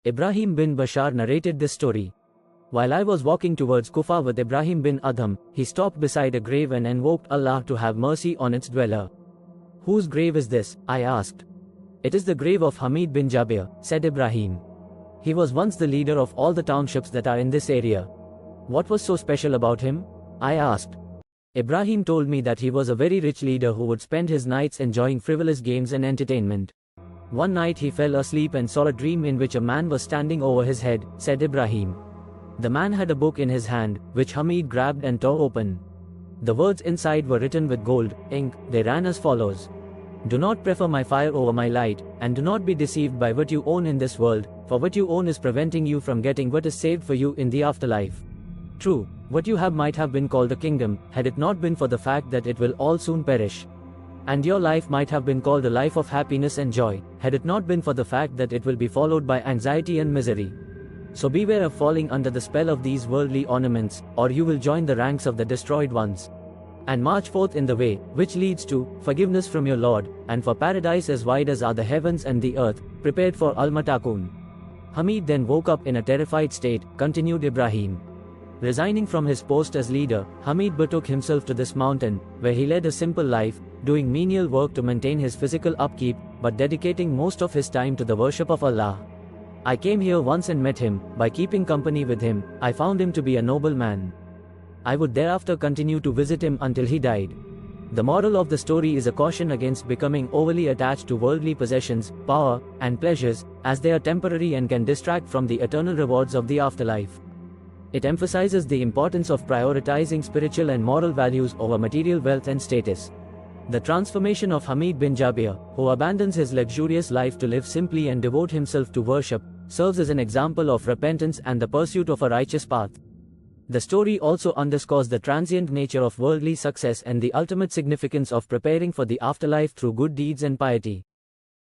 Ibrahim bin Bashar narrated this story. While I was walking towards Kufa with Ibrahim bin Adham, he stopped beside a grave and invoked Allah to have mercy on its dweller. Whose grave is this? I asked. It is the grave of Hamid bin Jabir, said Ibrahim. He was once the leader of all the townships that are in this area. What was so special about him? I asked. Ibrahim told me that he was a very rich leader who would spend his nights enjoying frivolous games and entertainment. One night he fell asleep and saw a dream in which a man was standing over his head, said Ibrahim. The man had a book in his hand, which Hamid grabbed and tore open. The words inside were written with gold ink. They ran as follows. Do not prefer my fire over my light, and do not be deceived by what you own in this world, for what you own is preventing you from getting what is saved for you in the afterlife. True, what you have might have been called a kingdom, had it not been for the fact that it will all soon perish. And your life might have been called a life of happiness and joy, had it not been for the fact that it will be followed by anxiety and misery. So beware of falling under the spell of these worldly ornaments, or you will join the ranks of the destroyed ones. And march forth in the way, which leads to forgiveness from your Lord, and for paradise as wide as are the heavens and the earth, prepared for al-Matakun. Hamid then woke up in a terrified state, continued Ibrahim. Resigning from his post as leader, Hamid betook himself to this mountain, where he led a simple life, doing menial work to maintain his physical upkeep, but dedicating most of his time to the worship of Allah. I came here once and met him. By keeping company with him, I found him to be a noble man. I would thereafter continue to visit him until he died. The moral of the story is a caution against becoming overly attached to worldly possessions, power, and pleasures, as they are temporary and can distract from the eternal rewards of the afterlife. It emphasizes the importance of prioritizing spiritual and moral values over material wealth and status. The transformation of Hamid bin Jabir, who abandons his luxurious life to live simply and devote himself to worship, serves as an example of repentance and the pursuit of a righteous path. The story also underscores the transient nature of worldly success and the ultimate significance of preparing for the afterlife through good deeds and piety.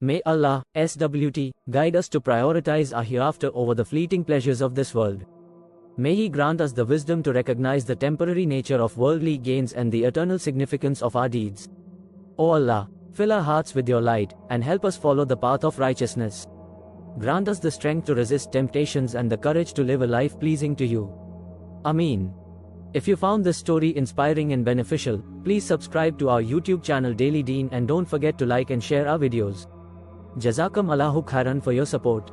May Allah, SWT, guide us to prioritize our hereafter over the fleeting pleasures of this world. May He grant us the wisdom to recognize the temporary nature of worldly gains and the eternal significance of our deeds. O Allah, fill our hearts with your light, and help us follow the path of righteousness. Grant us the strength to resist temptations and the courage to live a life pleasing to you. Ameen. If you found this story inspiring and beneficial, please subscribe to our YouTube channel Daily Deen and don't forget to like and share our videos. Jazakum Allahu khairan for your support.